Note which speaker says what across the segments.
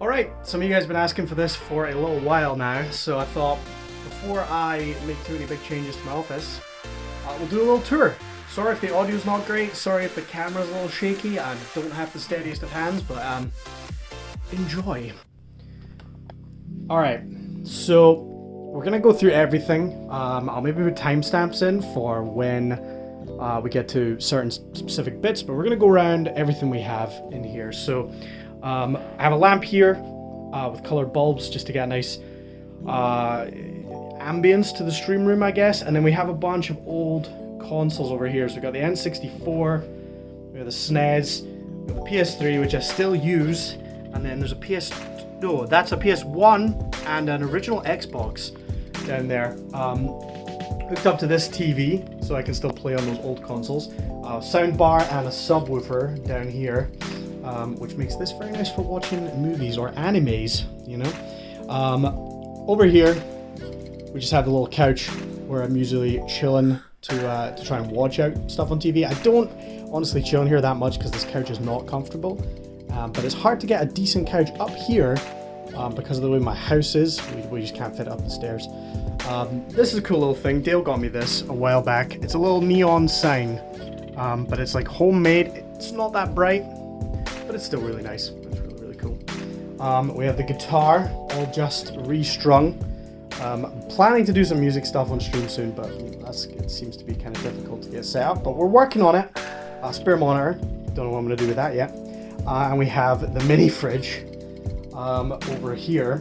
Speaker 1: Alright, some of you guys have been asking for this for a little while now, so I thought before I make too many big changes to my office, we'll do a little tour. Sorry if the audio's not great, sorry if the camera's a little shaky, I don't have the steadiest of hands, but enjoy. Alright, so we're gonna go through everything. I'll maybe put timestamps in for when we get to certain specific bits, but we're gonna go around everything we have in here. So I have a lamp here with colored bulbs just to get a nice ambience to the stream room, I guess. And then we have a bunch of old consoles over here. So we've got the N64, we have the SNES, we have the PS3, which I still use, and then there's a that's a PS1 and an original Xbox down there. Hooked up to this TV, so I can still play on those old consoles. Soundbar and a subwoofer down here, which makes this very nice for watching movies or animes, you know. Over here, we just have the little couch where I'm usually chilling to try and watch out stuff on TV. I don't honestly chill in here that much because this couch is not comfortable, but it's hard to get a decent couch up here because of the way my house is. We just can't fit up the stairs. This is a cool little thing. Dale got me this a while back. It's a little neon sign, but it's like homemade. It's not that bright, but it's still really nice. It's really, really cool. We have the guitar all just restrung. I'm planning to do some music stuff on stream soon, but it seems to be kind of difficult to get set up, but we're working on it. Spare monitor, don't know what I'm going to do with that yet. And we have the mini fridge over here.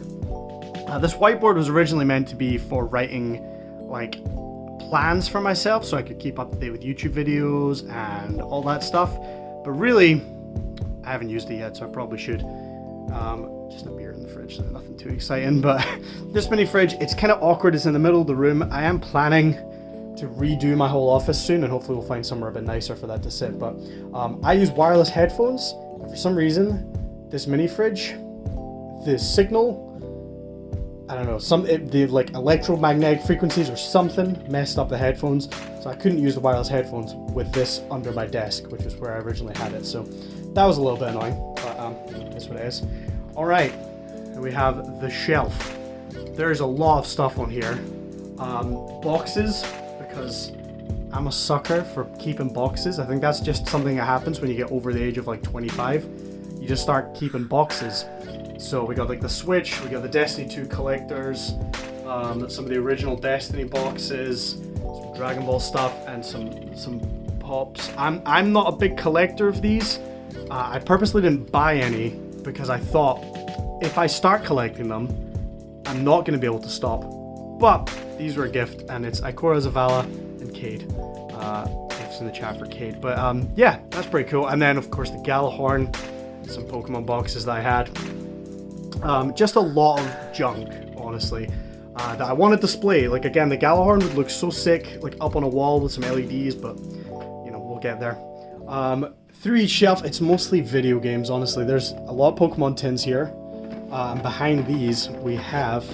Speaker 1: This whiteboard was originally meant to be for writing like plans for myself so I could keep up to date with YouTube videos and all that stuff, but really I haven't used it yet, so I probably should. Just a beer in the fridge, so nothing too exciting, but this mini fridge, it's kind of awkward. It's in the middle of the room. I am planning to redo my whole office soon, and hopefully we'll find somewhere a bit nicer for that to sit, but I use wireless headphones, and for some reason this mini fridge, the signal, I don't know, the like electromagnetic frequencies or something messed up the headphones, so I couldn't use the wireless headphones with this under my desk, which is where I originally had it, so that was a little bit annoying, but that's what it is. Alright, and we have the shelf. There's a lot of stuff on here. Boxes, because I'm a sucker for keeping boxes. I think that's just something that happens when you get over the age of like 25. You just start keeping boxes. So we got like the Switch, we got the Destiny 2 collectors, some of the original Destiny boxes, some Dragon Ball stuff, and some pops. I'm not a big collector of these. I purposely didn't buy any because I thought if I start collecting them, I'm not going to be able to stop. But these were a gift, and it's Ikora, Zavala, and Cade. Thanks in the chat for Cade. But yeah, that's pretty cool. And then of course the Galahorn, some Pokemon boxes that I had. Just a lot of junk, honestly, that I want to display. Like again, the Galahorn would look so sick, like up on a wall with some LEDs, but you know, we'll get there. Through each shelf, it's mostly video games, honestly. There's a lot of Pokemon tins here. And behind these, we have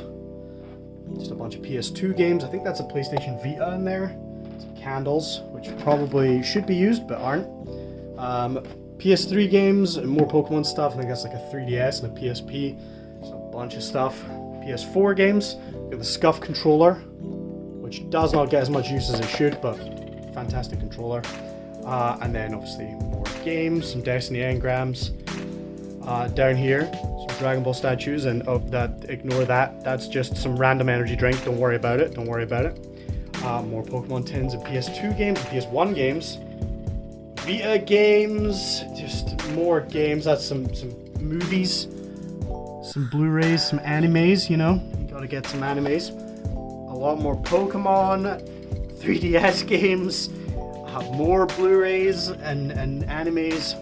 Speaker 1: just a bunch of PS2 games. I think that's a PlayStation Vita in there. Some candles, which probably should be used, but aren't. PS3 games and more Pokemon stuff. I think that's like a 3DS and a PSP. There's a bunch of stuff. PS4 games. We have the Scuff controller, which does not get as much use as it should, but fantastic controller. And then obviously more games, some Destiny engrams. Down here, some Dragon Ball statues, and ignore that. That's just some random energy drink. Don't worry about it. Don't worry about it. More Pokemon tins and PS2 games and PS1 games. Vita games, just more games. That's some movies, some Blu-rays, some animes, you know. You gotta get some animes. A lot more Pokemon, 3DS games. More Blu-rays and animes,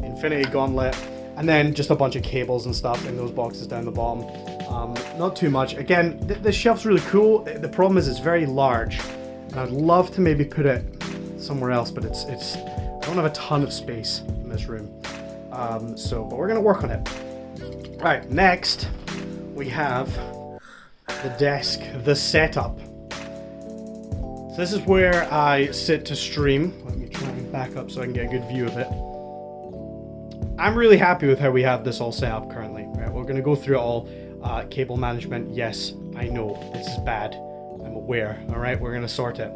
Speaker 1: Infinity Gauntlet, and then just a bunch of cables and stuff in those boxes down the bottom. Not too much. Again, this shelf's really cool. The problem is it's very large, and I'd love to maybe put it somewhere else, but it's I don't have a ton of space in this room. But we're gonna work on it. Right, next we have the desk, the setup. So this is where I sit to stream. Let me try and back up so I can get a good view of it. I'm really happy with how we have this all set up currently. Right, we're going to go through it all. Cable management, yes, I know this is bad. I'm aware. All right, we're going to sort it.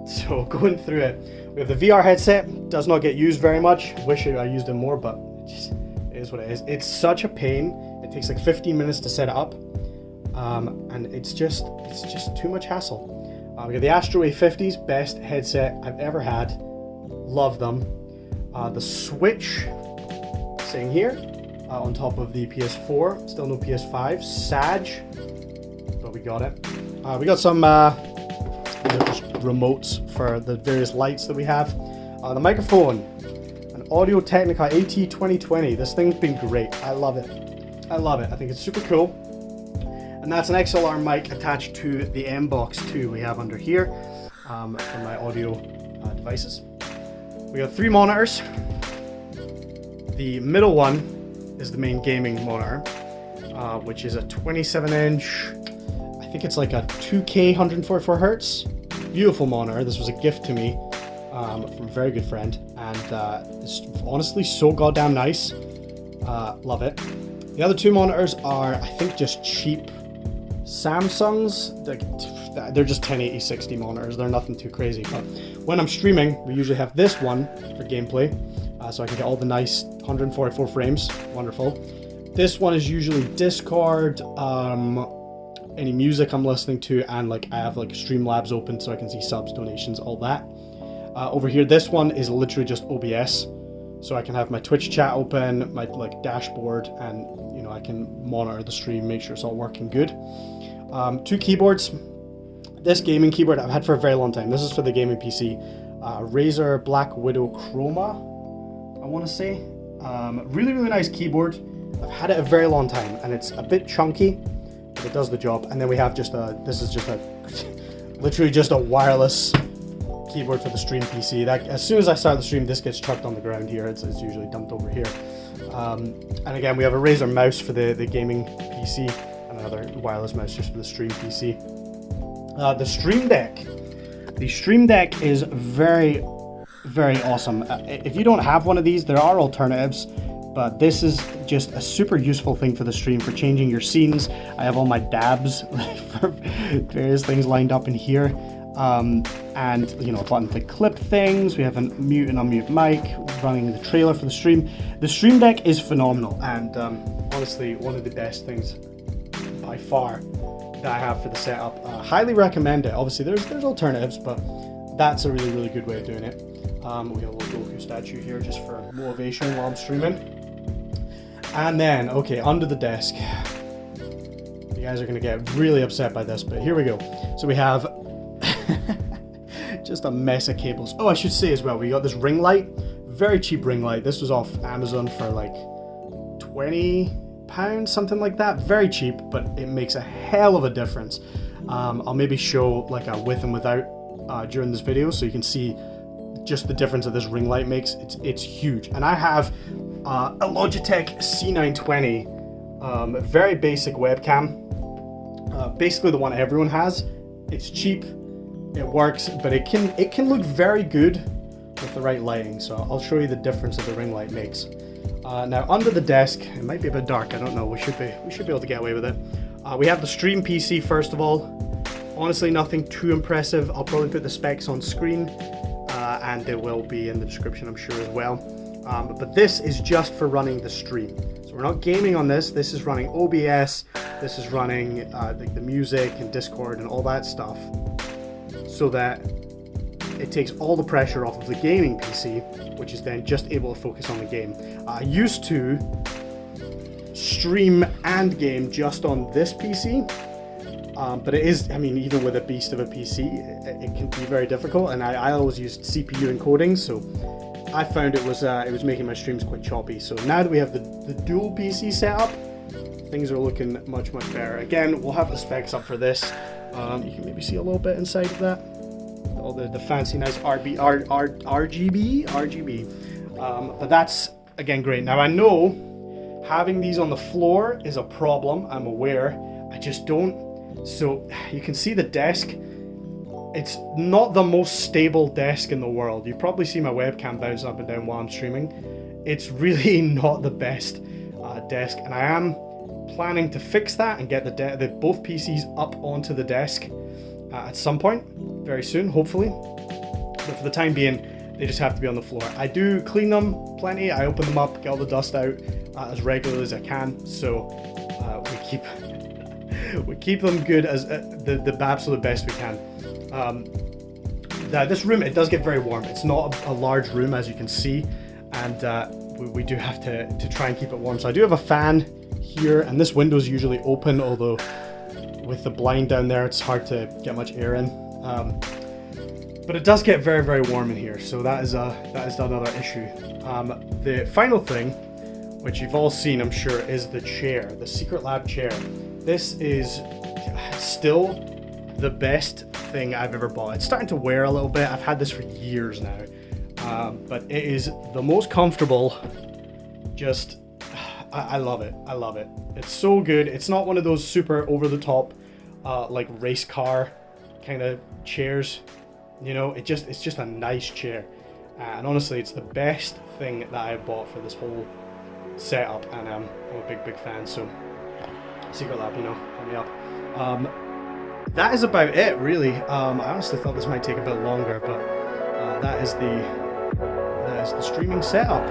Speaker 1: So going through it, we have the VR headset. Does not get used very much. Wish I used it more, but it is what it is. It's such a pain. It takes like 15 minutes to set it up, and it's just too much hassle. We got the Astro A50s, best headset I've ever had. Love them. The Switch, sitting here, on top of the PS4. Still no PS5. Sag, but we got it. We got some just remotes for the various lights that we have. The microphone, an Audio-Technica AT2020. This thing's been great. I love it. I love it. I think it's super cool. And that's an XLR mic attached to the M-Box 2 we have under here for my audio devices. We got 3 monitors. The middle one is the main gaming monitor, which is a 27-inch, I think it's like a 2K 144 hertz. Beautiful monitor. This was a gift to me from a very good friend, and it's honestly so goddamn nice. Love it. The other 2 monitors are, I think, just cheap Samsungs. They're just 1080-60 monitors. They're nothing too crazy, but when I'm streaming, we usually have this one for gameplay, so I can get all the nice 144 frames. Wonderful. This one is usually Discord, any music I'm listening to, and like I have like Streamlabs open so I can see subs, donations, all that. Over here, this one is literally just OBS, so I can have my Twitch chat open, my like dashboard, and you know I can monitor the stream, make sure it's all working good. 2 keyboards. This gaming keyboard I've had for a very long time. This is for the gaming PC. Razer Black Widow Chroma, I want to say. Really nice keyboard. I've had it a very long time, and it's a bit chunky, but it does the job. And then we have just this is just literally just a wireless keyboard for the stream PC. That as soon as I start the stream, this gets chucked on the ground here. It's usually dumped over here. And again, we have a Razer mouse for the gaming PC, and another wireless mouse just for the stream PC. The Stream Deck. The Stream Deck is very awesome. If you don't have one of these, there are alternatives, but this is just a super useful thing for the stream, for changing your scenes. I have all my dabs for various things lined up in here. And you know, a button to clip things. We have a mute and unmute mic, running the trailer for the stream. The Stream Deck is phenomenal, and honestly, one of the best things by far that I have for the setup. Highly recommend it. Obviously, there's alternatives, but that's a really good way of doing it. We have a little Goku statue here just for motivation while I'm streaming. And then, okay, under the desk. You guys are gonna get really upset by this, but here we go. So we have just a mess of cables. Oh, I should say as well, we got this ring light. Very cheap ring light. This was off Amazon for like £20, something like that. Very cheap, but it makes a hell of a difference. I'll maybe show like a with and without during this video, so you can see just the difference that this ring light makes. It's huge. And I have a Logitech C920, very basic webcam, basically the one everyone has. It's cheap, it works, but it can look very good with the right lighting. So I'll show you the difference that the ring light makes. Now under the desk, it might be a bit dark, I don't know, we should be able to get away with it. We have the stream PC first of all. Honestly, nothing too impressive. I'll probably put the specs on screen, and they will be in the description, I'm sure, as well. But this is just for running the stream. So we're not gaming on this. This is running OBS. This is running the music and Discord and all that stuff, so that it takes all the pressure off of the gaming PC, which is then just able to focus on the game. I used to stream and game just on this PC, but it is, I mean, even with a beast of a PC, it can be very difficult, and I always used CPU encoding, so I found it was making my streams quite choppy. So now that we have the dual PC setup, things are looking much better. Again, we'll have the specs up for this. You can maybe see a little bit inside of that. All the fancy nice RGB. But that's, again, great. Now I know having these on the floor is a problem, I'm aware. I just don't. So you can see the desk. It's not the most stable desk in the world. You probably see my webcam bounce up and down while I'm streaming. it's really not the best desk, and I am planning to fix that and get the both PCs up onto the desk at some point very soon, hopefully. But for the time being, they just have to be on the floor. I do clean them plenty. I open them up, get all the dust out as regularly as I can. So we keep them good as the absolute best we can. This room, it does get very warm. It's not a large room, as you can see, and we do have to try and keep it warm. So I do have a fan here, and this window is usually open, although with the blind down there, it's hard to get much air in. But it does get very, very warm in here, so that is another issue. The final thing, which you've all seen, I'm sure, is the chair, the Secretlab chair. This is still the best thing I've ever bought. It's starting to wear a little bit. I've had this for years now, but it is the most comfortable. Just, I love it. I love it. It's so good. It's not one of those super over-the-top, like race car kind of chairs. You know, it's just a nice chair, and honestly, it's the best thing that I bought for this whole setup, and I'm a big fan. So, Secretlab, you know, hit me up. That is about it, really. I honestly thought this might take a bit longer, but that is the streaming setup.